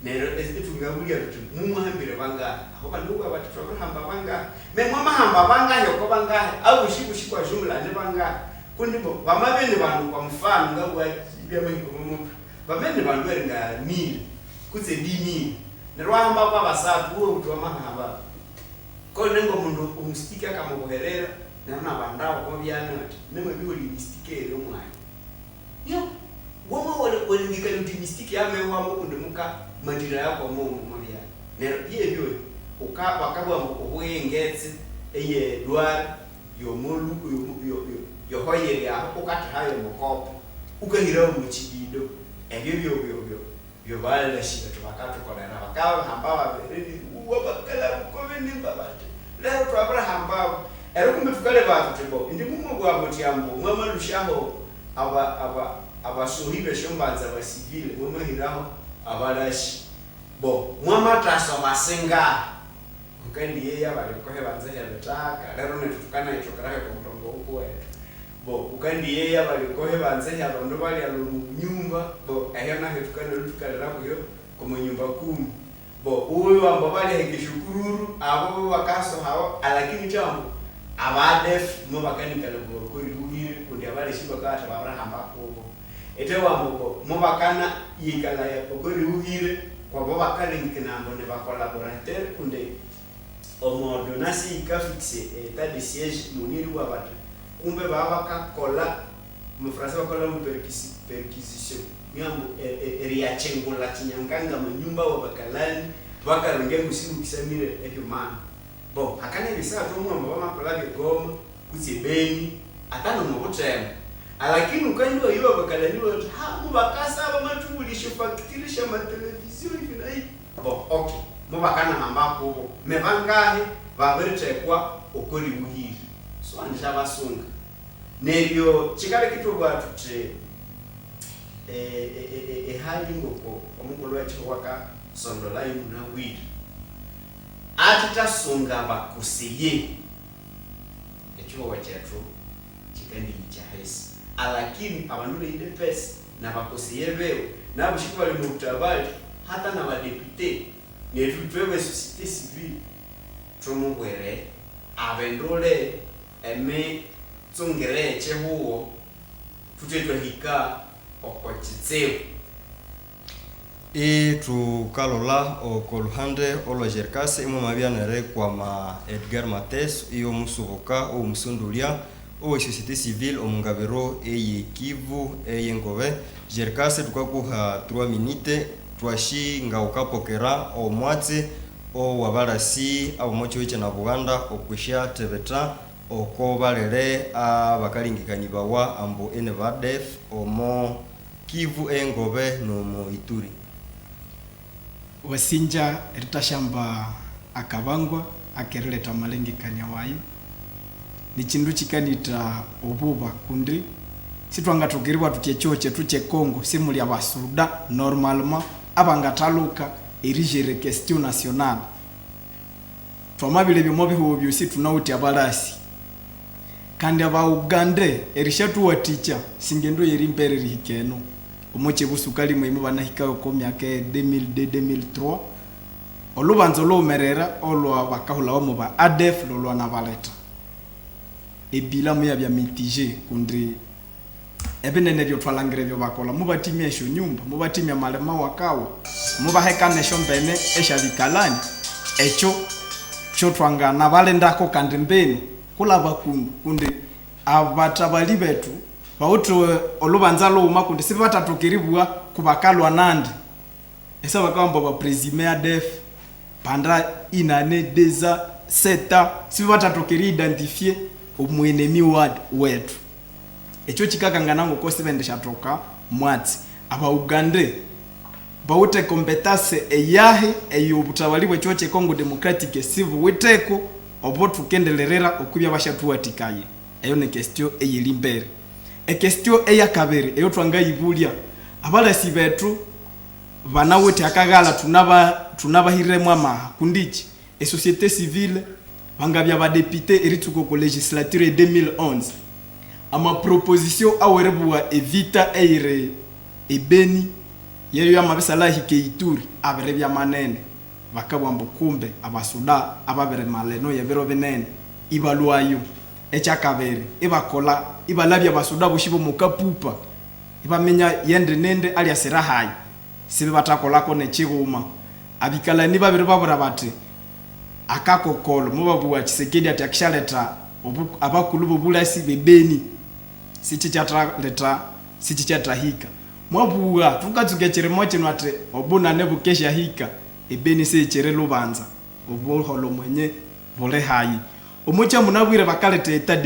[SPEAKER 3] nero ezitungabulia tutu mumuhambire banga aho banduga abantu twabahamba banga mema hamba banga yoko banga au shibushi kwa jumla ne banga kundi bo bamabene bantu kwa mfano ngabwa bya mahiko mumu bamene bantu nga 1000 kutse 10000 nero hamba kwa basatu wo mtu amahamba ko nengo mundu umustika kama boherera na bandao kwa byana nemo bibuli mistikere omwana yo woma wale ngika mistiki yame wamo kundemuka mandira yako mu mabya nero yebyo bakabwa mu ngetse eye dwar yo mulu yo hoye ya ukati hayo mukopo ukahira mu chibido ebyo byo bala shika tubakatu kwa na bakawa hamba beredi wabakala ko bindi babate lero twabra hamba ero kumtukale batu tibo ndi mumo gwa mutiambo mwama lushaho abasuhibe shombanza ba civil mwama hiraho abalashi bo mwama taso basenga ukandi yeye abali kohe banze yabetaka lero netukana itokarahe kwa mtongo huko bo ukandi yeye abali kohe banze yabantu bali alo nyumba bo ayana hetukana lutukala rako yo kwa nyumba 10 bo uyo ambabali hekishukuru abo wakaso hao alakini chambo abadef mo bakanika lego kuri ruhire kundi abale shiba kata Abraham bakobo etewa mo bakana yikala ya kuri ruhire kwa baba kale nkinambo ne ba collaborateur kundi omo donasi ikafixe état de siège muniri wa batu kumbe baba ka kola mu français bakola mu perquisition nyambo area chengula chinyanganga mu nyumba wa bakalani bakarunge musimu kisamire ehumana bo akane bisa to mu mama kolage goma kuzibeni atano mu hotel lakini ukando hiyo bakalani wa ha mu bakasa ba matubulisho faktirisha ma television hivi na hivi bo okay mu bakana ambako bo mebangahe baberetekwa okori muhiri so andisha basunga neryo chikale kitu bwa tute hali ngoko omukolo wacho waka sondola imuna widi atitasunga bakuseye echo wachetu chikandi chahesi alakini abantu leide pesa na bakuseye beo na bushiko bali mutabali hata na badepute netu twewe société civile tromogwere abendole eme tsungere chehuo tutetwa hika okochitseo
[SPEAKER 2] tukalola okoluhande olwajerkase imwe mabyanere kwa ma Edgar Mates iyo musuboka o musundulia o société civile omungabiro eye Kivu eye Ngove jerkase tukakuha 3 minutes twashi ngaukapokera o mwatse o wabalasi abo mocho iche na Buganda okwishya tebeta oko balere abakalingikani bawa ambo ene badef omo Kivu Engove no mo Ituri
[SPEAKER 4] wasinja ritashamba akabangwa akereleta malengekania wayo ni chindu chikanita obuba kundi sitwanga tugirwa tutye choche tuche Kongo simuli abasuda normalement abangataluka erigere question nationale twamabile byo mobiho byosi tunawuti abalasi kandi aba Uganda erishatu waticha singendo yerimbere rihikeno omoche busukali mwimo banahika ko myaka 2002-2003 olubanzo lo merera olwa bakahula wa muba ADF lolwa na baleta ebila mu yabya mitige kundri ebenene byo twalangire byo bakola mubatimya esho nyumba mubatimya malema wakawa mubahekane shombene eshabikalani echo cho twangana balendako kandi mbeni kula bakundu kundi abatabali betu bawuto olubanza lo makundi sibatatokiribwa kubakalwa nandi esa bakamba ba presime ADF panda inane deza seta sibatatokiri identifier omwenemi wetu echo chikakangana ngoko sibendesha toka mwatsi aba Uganda bawute kompetase eyahe eyobutabali bwechoche Congo Democratic sivu witeko obo tukendelerera okubya bashatuwatikaye eyo ne question eyilimbere question eya kabere eyo twangayibulia abalasi betu banawete akagala tunabahiremwa ma kundichi et société civile bangabya ba député erituko ko législature 2011 ama proposition awerebuwa evita eire ebeni yeyo ya mabisala hike Ituri aberebya manene bakabwambo kumbe abasuda ababere maleno yebero benene ibalwayo ekyakabere ibakola ibalabya basuda bushibo mukapupa ibamenya yende nende ali asirahayi sibe batakolako nechiguma abikala ni babere babura bati akakokolo mubabuwa Tshisekedi ati akishaleta abakulubo bulasi bebeni sichichata hika mwabuwa tukatsuke chirimo chino ati obuna nebukesha hika ebeni se chere lubanza obuholo mwenye vole hayi omucha munabwire bakalete etat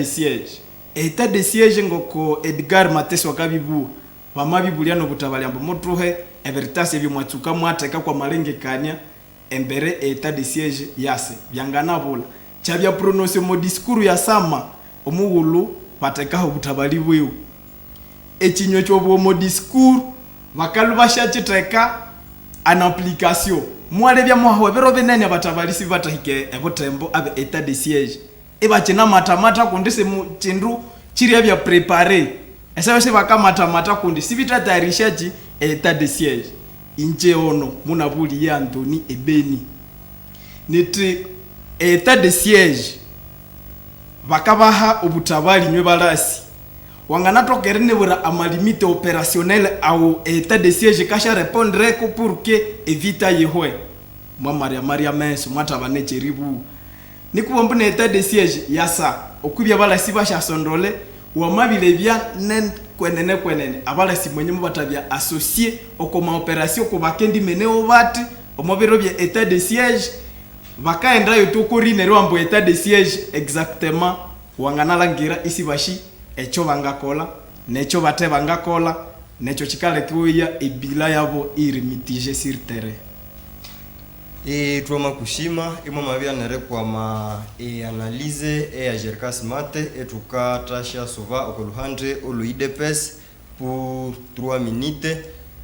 [SPEAKER 4] de siège ngoko Edgar Mateso akabibu bamabibuliano butabalyambo mutuhe everitase byomwatsuka mwateka kwa malengekanya embere etat de siège yase byanganabula chabya prononce mo discours ya sama omuwulu batekaho butabali bwewe ekinyo kyobwo mo discours bakalu bashachiteka en application mwale bya mwaho bero benene batabalisi batahike ebotembo abe etat de siège ebachina matamata kundise mu chindu chiri bya préparer esabese bakamatama kundi sibita tayarishaji etat de siège inje ono munabuli ya Anthony ebeni niti etat de siège bakabaha obutabali nywe balasi wanganatokere nebura amalimite opérationnel au état de siège kasha répondre ko pour que évita yehwe mwa Maria Menso mwatabane cheribu nikubomba na état de siège yasa okubya balasi basha sondole wamabile bya kwenene abalasi mwenye mubatabya associé okoma opération ko bakendi meneo bati omobero bya état de siège bakaenda yotokori nerwambo état de siège exactement wanganalangira isi bashi echo bangakola necho bate bangakola necho chikale kiwoya ebila yabo iri mitige sur terrain
[SPEAKER 2] twama kushima imo mabya nerekwa ma analyse ya Jerkas Mate etukatasha sova okoluhande oluidepes pour 3 minutes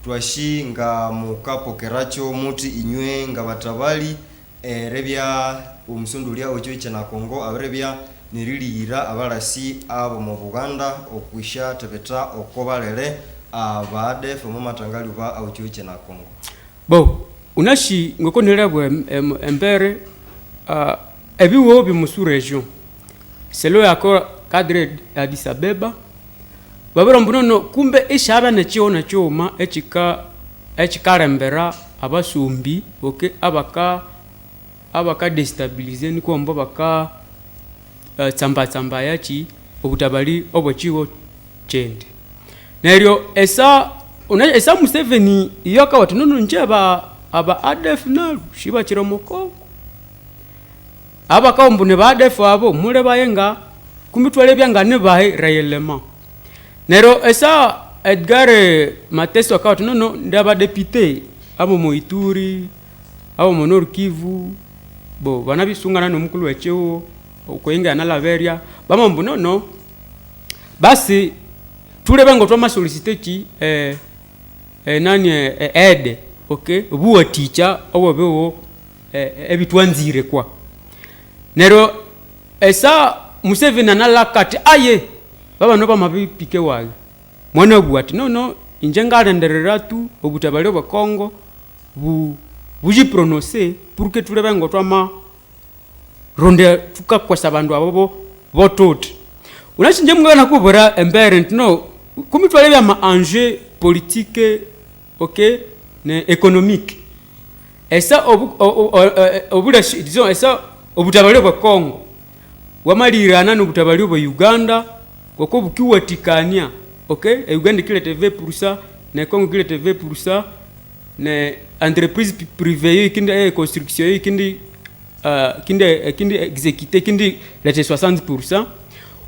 [SPEAKER 2] twashi nga mukapokeracho muti inywe nga batabali rebya umusundulia ocho ichana Kongo aberebya nirilira abalasi abo mu Buganda okwisha tebeta okobalere abade fomo matangali ba ocho ichana Kongo
[SPEAKER 1] bo unashi ngoko nirabwe embere ebiwo bi musu region selo yako cadre Addis Abeba babero mbuno kumbe ishaba na chiona choma echikarembera abasumbi okay abaka destabiliser ni kwamba baka tsamba yachi obutabali obochiwo chende neryo esa Museveni yoka watu nono njeba aba ADF na shiba chiromoko aba kaumbune ba ADF abo mule bayenga kumitwale byanga ne bahe rayelema nero esa Edgar Mateso akawatu nono ndaba député abo mu Ituri abo mu Nord Kivu bo banabisungana no mukulu wechewo okoyenga na Laveria bamambu nono basi tulebe ngo twama sollicite ki nani aide okay buwa teacher obobewo ebitwanzire kwa nero esa Museveni analakati aye baba no bamabipike wage mwana bwati no injengala nderera tu obutabali bwa Kongo buji prononcer pour que tulebe ngo twama ronde tukakwasa bandu abo botote unashinje mwana kubura embere no kumitwale bya ma enjeu politique okay ne économique esa obula disons esa obutabali bwa Kongo wamalirana n'obutabali bwa Uganda koko bukiwatikania okay Uganda kile TV pour ça ne Congo kile TV pour ça ne entreprise privée ikinde construction ikinde exécuter kindi lete 60%.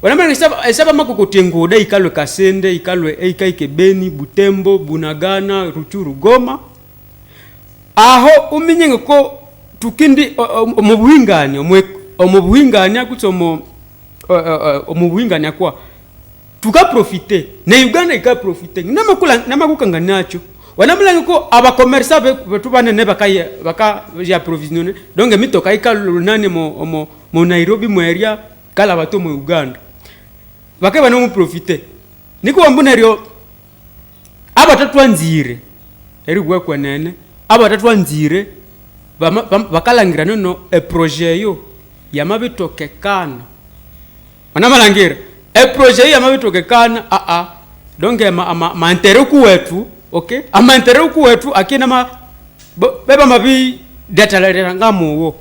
[SPEAKER 1] Wanamana esaba makokotengo da ikalwe Kasende ikalwe ikaike Beni Butembo Bunagana Ruchuru Goma aho uminye ko tukindi omubuhinganya kutsomo omubuhinganya kwa tuka profiter na Uganda ika profiter namakukanga nacho wanamlangi ko aba commerce betu banene baka ya provisionner donc mitoka ikalunani mo Nairobi mo area kala bato mu Uganda bake bana mu profiter niko wambuna ryo aba tatwanzire eri gwe kwenene aba tatwanzire bakalangira no projet yo yamabitokekana wanamalangira projet yo yamabitokekana donc ma intérêt ku wetu okay ama intérêt ku wetu akina beba mabi detalerera ngamuwo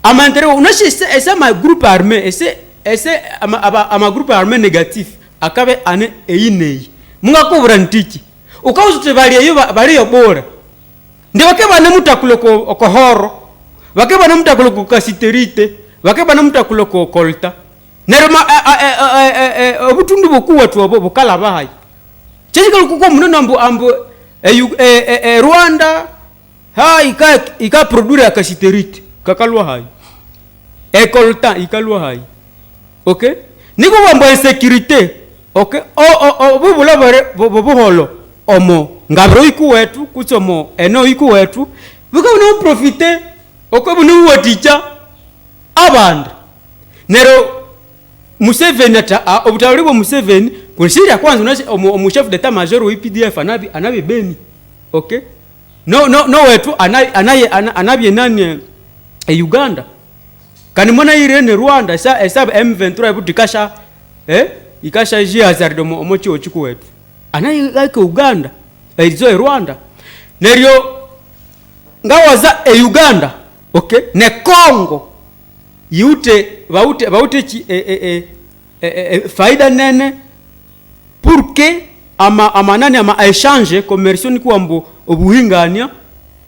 [SPEAKER 1] ama intérêt unashi ese ma groupe armé ese ama groupe armé négatif akabe ane einei munga kubura ntiki ukawuzute bali yo bora ndi bakeba na mutakulo ko horo bakeba na mutakulo ko kasiterite bakeba na mutakulo ko kolta neroma obutundu bokuwa tu bokala bahayi chekalo kuko munono ambo Rwanda ika produire kasiterite kakalwa hayi kolta ikalwa hayi okay niko bambo insécurité okay bubula bare bobuholo omo ngabro iku wetu kutomo eno iku wetu biko no profiter okay bunu waticha abanda nero Museveni ata obutawuli bwo Museveni kunshiria kwanza unashi omu chef d'état major wa PDF anabi beni okay no wetu anabi nani Uganda kani mwana irene Rwanda esa M23 ebutikasha ikasha ji hazard omochi ochiku wetu like Uganda izo Rwanda neryo ngawaza Uganda okay ne Congo baute chi faida nene pour que ama nani ama échange commercial ku ambo obuhingania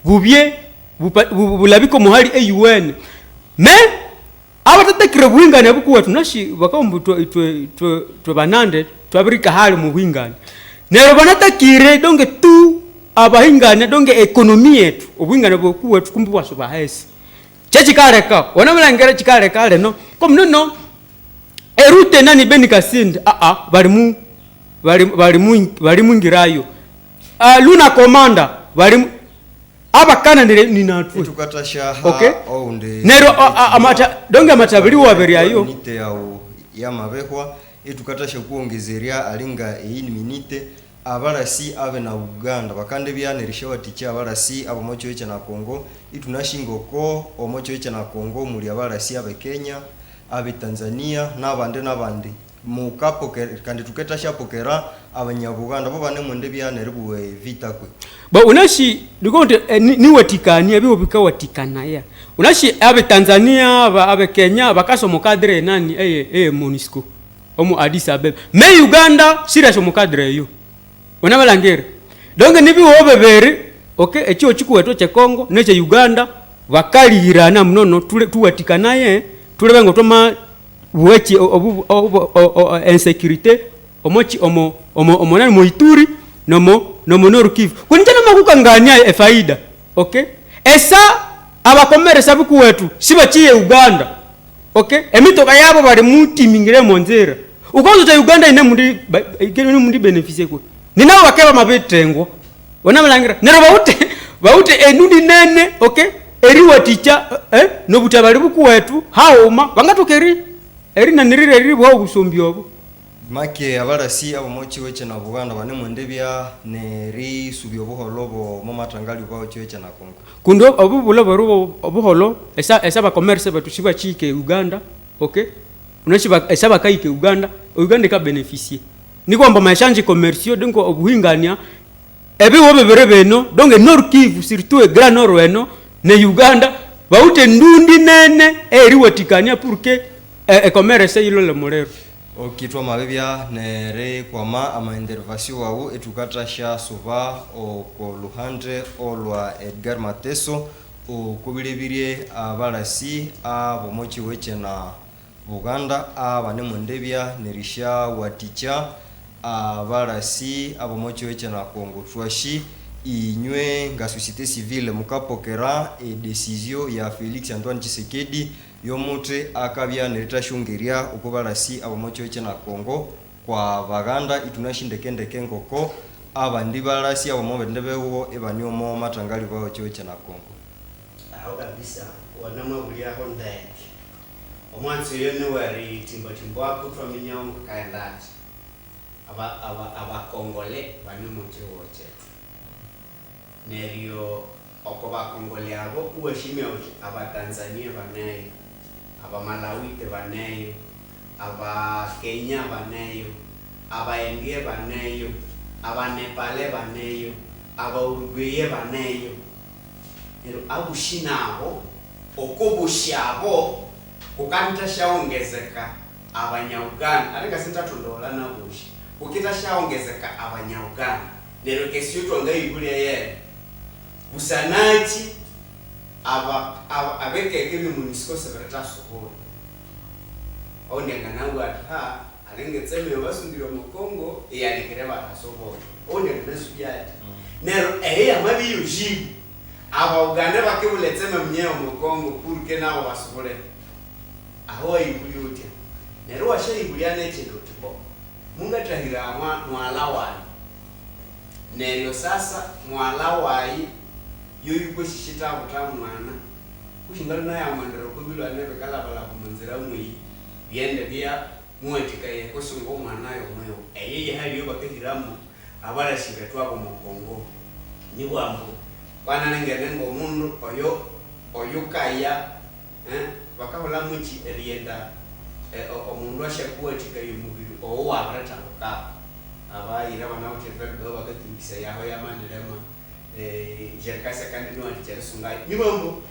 [SPEAKER 1] bubye bulabiko muhali UN mais abatatekire buhingania bukuwa tunashi bakambu twe banande twabirika hali muhingania nero banatakire donge tu abahingania donge economy yetu obuhingania bukuwa tukumbu baso bahesi chechikareka wanamulangera chikareka leno komnono erute nani Beni Kasinde balimu ngirayo luna commander balimu abakana ni natwe
[SPEAKER 2] tukatasha
[SPEAKER 1] okay
[SPEAKER 2] onde
[SPEAKER 1] nero amata donge amatabiri waberiayo
[SPEAKER 2] nite yawo yamabehwa etukatasha kuongezeria alinga minite abarasi abe na Uganda bakande byanerisha baticha abarasi abo mocho echa na Kongo itunashingoko omocho echa na Kongo muri abarasi abe Kenya abe Tanzania nabande mukapo kandi tuketasha pokera abanyabuganda bo bane mwende byaneribwe vita kwe
[SPEAKER 1] ba unashi dukonte ni watikania bibo bikawatikana ya unashi abe Tanzania abe Kenya bakaso mukadre nani MONUSCO omu Addis Ababa me Uganda sirasho mukadre yo wanabalangera donc nibi wobebere okay echo chikuweto che Congo neche Uganda bakalirana mnono tuwatikanaye tulebengo toma buwechi insécurité omochi omo nani Moituri nomo Nord Kivu kunjana makukangania faida okay esa abakomeresa bukuwetu sibachiye Uganda okay emito bayabo bali muti mingire monzera ukonzo cha Uganda ine mundi beneficie ko ninao bakeba mabetengwa wanamulangira nero baute enuni nene okay eriwa ticha no butabali bukuwetu haoma bangatokeri eri na nirire eri bwo gusombyobo
[SPEAKER 2] make abarasi abo mochi weche na Buganda bane mwende bya neri subyo boholobo mo matangali bwa weche na Kongo
[SPEAKER 1] kundo obubulo barubo obuholo esa ba commerce batushiba chike Uganda okay unashiba esa bakaike Uganda ka beneficier ni kwamba mashanji commerciaux donc obuhingania ebi wobebere beno donc Nord Kivu surtout Grand Nord eno ne Uganda baute ndundi nene eri watikania pour que commerce ilo le morero
[SPEAKER 2] okitwa mabebya nere kwama ama intervention wao etukatasha sova ko luhande olwa Edgar Mateso okubirebirie abalasi abo mochi weche na Buganda abane mwendebya nerisha waticha abalasi abo mochi weche na Kongo twashi inywe nga société civile mukapokera décision ya Félix Antoine Tshisekedi yomutre akabya neritashungiria ukubalasi abo mochi weche na Kongo kwa Baganda itunashindekendeke ngoko abandi balasi abo mobende bewo ebanyomo matangali bao choche na Kongo
[SPEAKER 3] aho kabisa wanama buliaho ndeke omwanzi yone wari timbo wako twamenya kaendati aba Kongole banyomo chewoche nerio oko bakongole abo ubashimya aba Tanzania banayo aba Malawi banayo aba Kenya banayo aba India banayo aba Nepal banayo aba Uruguay banayo nero abushinabo okobushabo kukanta shaongezeka abanyauganda ariko sintatondola nabushi ukita shaongezeka abanyauganda nero kesi yoto ngayibuli yeye usanachi abeke munisiko severata sohoro onengana ngwata alengetseme basundiro mu Kongo yalikireba tasohoro onengana suyati nero amabi yujibu aba Uganda bakebuletseme mnyeo mu Kongo kurke nabo basubule aho ibulyote nero washayibulya nechindo tipo mungatahira mwalawani nero sasa mwalawai yoyu kwishishita abutamu mwana kushingana naye amandero kubilwa nebe kala bala kumunzira mwi yende bya mwetika ye kosungo mwana yo mweyo eyeye hali yo bakehiramu abala shiretwa ko mu Kongo ni wambo bana nengene ngo mundu oyo kaya bakahola muchi elienda omundu ashakuwetika yumubiri owo abaratanga abayira bana utefero bakatubisa yaho yamanirema jerkasa kandi no atichesungai nibambo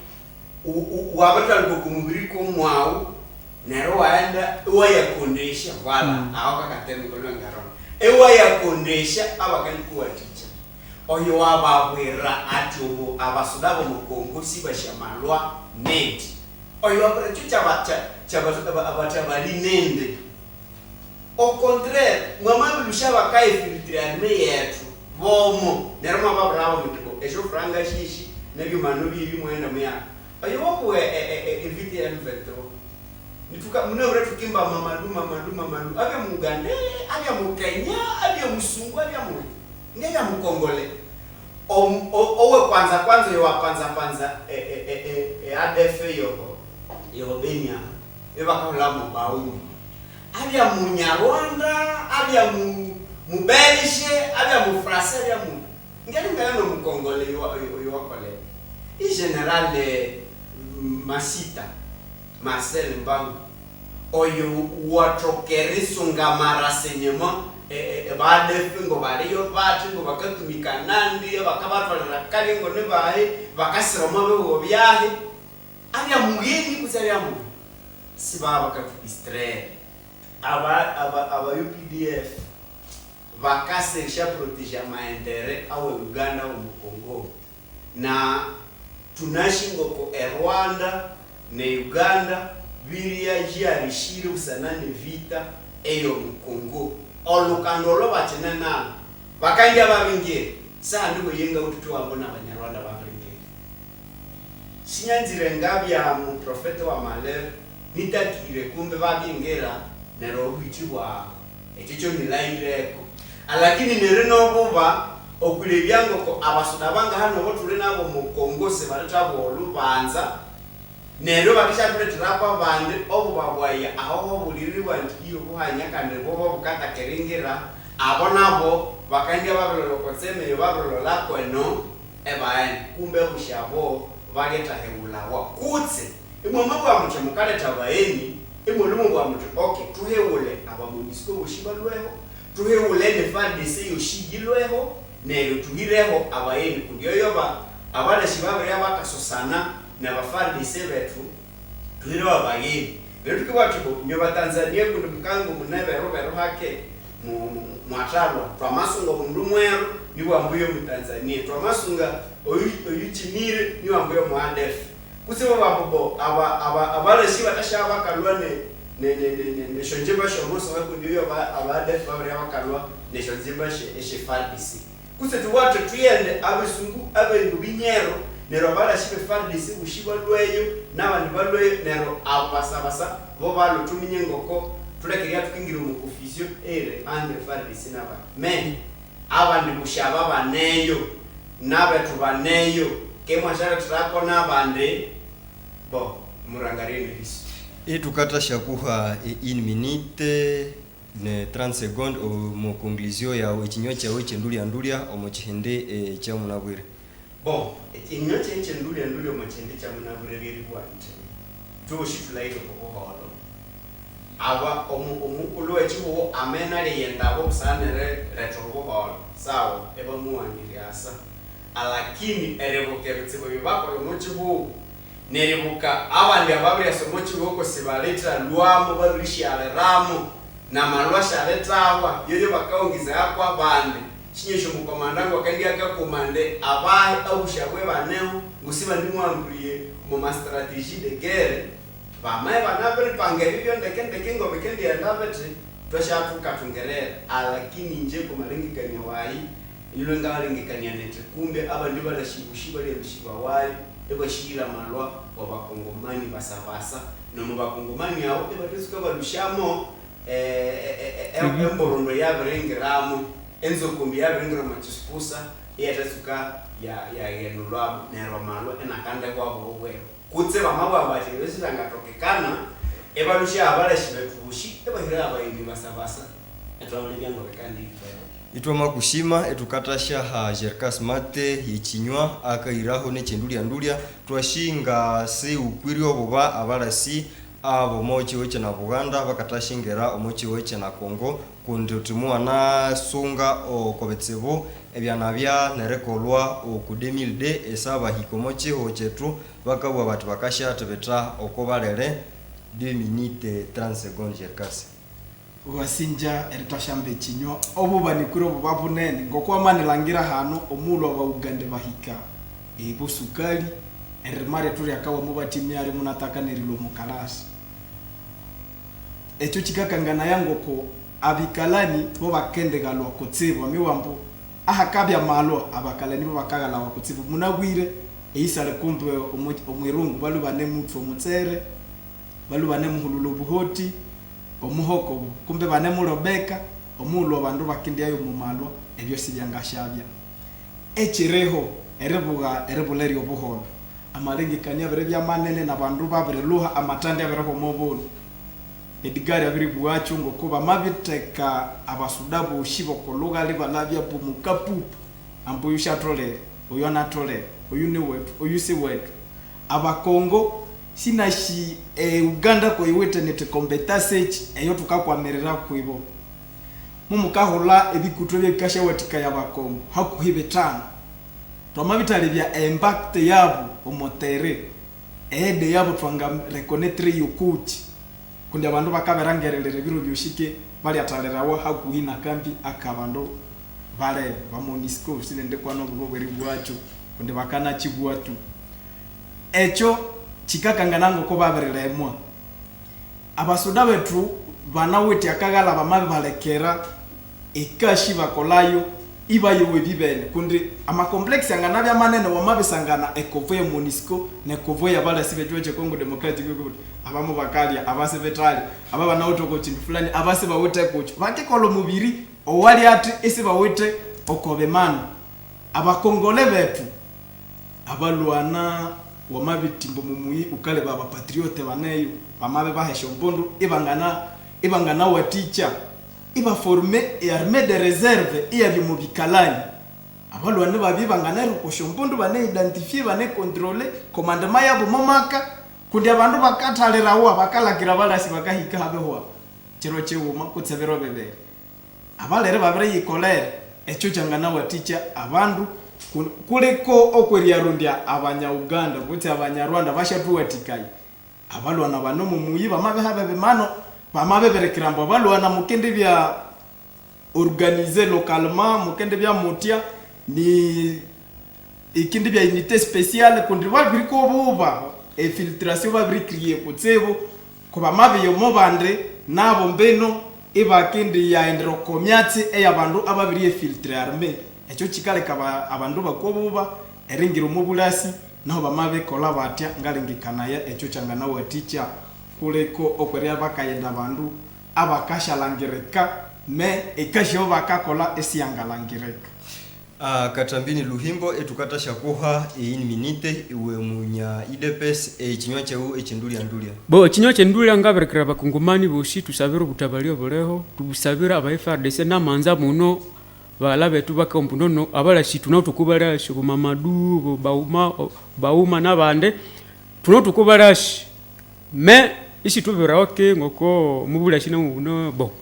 [SPEAKER 3] wabatalko kumubiri ko mwawu nero waenda wayakondesha wala awakakatemu kolongaro wayakondesha abakalikuwa ticha oyo wababwera atubo abasudabo mu Kongo sibashamalwa neti oyo abrachucha abatabali nende au contraire mwama bilushaba kai filtrane yetu bomo neroma babravo mutiko ejo franga shishi nebyo manu biri mwenda mya ayo wako evite ya mveto nituka munabra tukimba mamadu abya mu Uganda abya mu Kenya abya mu Sungu abya mu ngeya mu Kongole owe kwanza yo wapanza ADF yo Benya ebakahola mu bawu abya mu Nyarwanda abya mu Belge abya mu France abya mu ngene no mu Kongole yo wakole i general Masita Marcel Mbangu oyo watokerisunga marasenyema baade fingo bari yo bati ngo bakatumika nandi bakabatwala kali ngo ne bahe bakasira mabe byahe abya mugeni kusabya mu sibaba ka distraire aba UPDF bakasesha proteger maendeleo au Uganda au Kongo na tunashingo ko Rwanda ne Uganda biria jarishire usanane vita eyo mu Kongo olukandolo bachenana bakanja babinge sandi kuyenga ututu wambona abanyarwanda babinge sinyanzire ngabya mu profeta wa Malere nitakire kumbe babingera nero bichibwa ekicho nilaireko alakini nereno buba okulebyango ko abasuda banga hano botule nabo mu Kongo se baratabo olubanza nero bakisha tuletera kwa bande obu babwaya aho buliriwa ndiyo buhanya kandi bobo bukata keringera abonabo bakandia babulolo konseme yo babulolo lako eno ebaen kumbe bushabo bageta hebulawa kutse imwama bwa muthe mukale tabaeni imulumu bwa muthe okay tuhewule abamunisiko bushibalweho tuhewule ne FARDC yoshigilweho nero tuhireho abaeni kudyoyoba abale shibabere abakasosana na FARDC betu tuhiro abayeni rero tukibatuko nyoba Tanzania kundi mukango munebero hake mwatarwa twamasunga mundu mwero nibo ambuyo mu Tanzania twamasunga oyuchimire nibo ambuyo mu ADF kusema babobo abale shi batashaba kalwa ne shonjeba shomoso wako ndiyo aba ADF babere abakalwa ne shonjeba she FARDC kuse tuwate tuyende abesungu abendu binyero nero bala shibe FARDC bushiba lweyo nabandi balweyo nero abasabasa bo balo tuminye ngoko tulekeria tukingira mu confusion ere andre FARDC naba men abandi bushaba baneyo nabetu baneyo kemwashara turako nabandi bo murangarini hisi
[SPEAKER 2] tukata shakuha 1 minute ne 30 secondes mu conclusion ya ekinywa cyawe cyendulya omu kihinde kya munabwire.
[SPEAKER 3] Bon, ekinywa cyendulya omu kihinde kya munabwire riri bwanje tushitulaire kuhoholo aba omukulu ekiho amena liyenda abo busanere retrobuholo sawa eba muwangiri asa alakini erebuke bitsibo bibakolo mu kibugu neribuka abandi ababiri asomo kibugu sibaleta lwamo babirishyaleramo na malwasha letawa yoyo bakaongiza yakwa abandi kinyesho mukomandango kandi akakomande abahe abushabwe baneho gusiba ndimwambuye mu ma strategie de guerre bamaye banabiri pange bibyo ndeke ngo bikendi yandabete twashatuka tungerera alakini nje ko malengikanya wayi ilo ngalengikanya nete kumbe abandi balashibushi bali bishiba wayi ebashira malwa wabakongomani basabasa no mu bakongomani yao ebatesuka balushamo emborondo yaberengeramu enzo kumbi yaberengeramu chispusa yatesuka ya yenulwa nero malwa enakande kwabo obwe kutse bamabwa bati besitanga tokekana ebalusha abalashi betubushi ebahira abayini basabasa etwamule byango bekandi
[SPEAKER 2] itwama kushima etukatasha ha Gercas Mate yekinywa akairaho nekyendulya twashinga se ukwirio boba abalasi abo mochi weche na Buganda bakatashingera omochi weche na Kongo kundi tumuana sunga okobetsebo ebyanabya nerekolwa ku 2000 esaba hikomochi hochetu bakabwa batu bakasha tebeta okobalere 2 minutes 30 secondes Gercas
[SPEAKER 4] wasinja eritwashambe kinywa obo banikuro babunene ngokwamanilangira hano omulo wa Uganda bahika ebusukali erimare turi akawa mubatimya ari munataka nerilo mukalasi echo chikakangana yango ko abikalani bo bakende galwa kutsibo miwambo ahakabya malo abakalani bo bakagala wa kutsibo munagwire eisale kumbe omwirungu balu bane mutho mutsere balu bane muhululo buhoti omuhoko kumbe bane mulobeka omulo bandu bakindiayo mu malo ebyo sibyangashabya echireho erebuleri obuhondo amalengekanya bere byamanene nabandu babireluha amatandi abereho mobolo Edgar abiri bwacho ngo kuba mabiteka abasudabu ushibo koluga libalabya bumukapu ambo yushatole oyona tole oyune wetu oyusi wetu abakongo sinashi Uganda ko iwete nete competence eyo tukakwamerera kwibo mumukahola ebikuto byekasha watika yabakongo hakuhibetana twamabitale bya impact yabo omotere ede yabo twanga reconnaître yukuti kundi abantu bakaberangererere biro byoshike bali atalerawo hakuhina kambi akabando bale ba Monisco sinende kwano bobweri bwacho kundi bakana kibwatu echo chikakanganango ko babereremwa abasuda betu banawete akagala bamabe balekera ikashi bakolayo ibayewe bibene kundi ama complex yanganabya manene wamabisangana ekovoye Monisco nekovoye abala sibejoje Congo Democratic Republic abamu bakalia abase betali ababa na utoko chintu fulani abase bawete kucho bakekolo mubiri owali ati isi bawete okobemana abakongole betu abalwana wamabitimbo mumuyi ukale baba patriote baneyo bamabe bahesho mbondo ibangana wa teacher iba forme et armée de réserve iya bimubikalani abalwane babibangana rukosho mbondo bane identifier bane contrôler commandement yabo momaka kundi abantu bakatalerawo abakalakira balasi bakahika habeho kiro chewuma kutsebero bebe abalere babere yikolere echo changana wa teacher abantu kuleko okweria rundia abanya Uganda kuti abanya Rwanda bashatuwatikai abalwana bano mumuyi bamabe habe mano bamabe berekirambo abalwana mukende bya organiser localement mukende bya mutia ni ikindi bya unité spéciale kundi babiriko buba infiltration babirikriye kutsebo kuba mabe yo mobande nabo mbeno ibakindi ya endero komyatsi eyabandu ababiri filtre armée echo chikaleka abandu bakobuba eringiro mubulasi naho bamabe kola batya ngalengikanaya echo changana wa teacher kuleko okweria bakayenda abandu abakashalangereka me ekasho bakakola esiyangalangireka
[SPEAKER 2] katambini luhimbo etukata shakuha in minite iwe munya idepes ekinywa cheu echindulia ndulia
[SPEAKER 1] bo kinywa chendulia ngaberekera bakungumani boshi tusabira ubutabalio boleho tubusabira aba FRDC na manza muno balabe tubaka mpundono abala shi tunatukubala shi Mamadu bauma nabande tunatukubala shi me ishi tubira okay ngoko mubula shina muno bo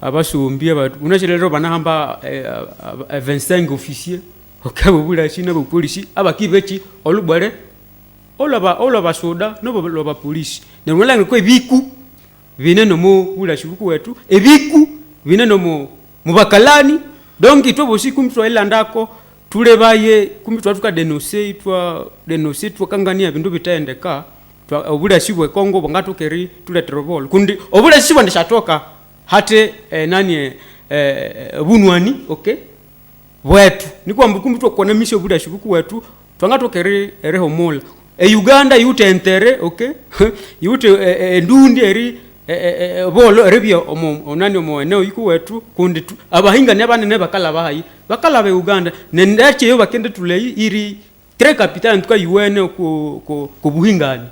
[SPEAKER 1] abasumbia batu unachilero banahamba 25 officiers okabubula shina bo police abakibechi olubare olaba soda no loba police ne mwanange ko ebiku bineno mu bula shibuku wetu ebiku bineno mu bakalani donc itobo siku mtu elandako tulebaye kumbi twatuka denoncer twa kangania bindu bitaendeka obula shibwe Kongo bangatukeri tule terobol kundi obula shibwe ndishatoka hate bunwani okay wetu niko ambukumbi to kona misho buda shibuku wetu twangatokere ereho mola Uganda yute entere okay yute ndundi eri bolo rebio onani omo eneo yiku wetu kundi abahinga ne banene bakala bahayi bakala be Uganda nendache yo bakende tulei iri tre capital ntuka UN ko buhingani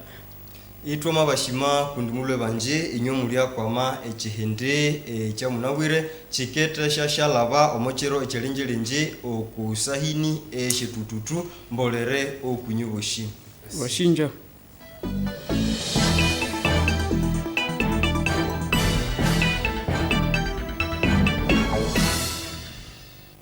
[SPEAKER 2] itwa mabashima kundimulwe banje inyo mulia kwama ekihinde kya munawire chiketa shashalaba omochero echelinjelinje okusahini eshitututu mbolere okunyuboshi
[SPEAKER 1] washinja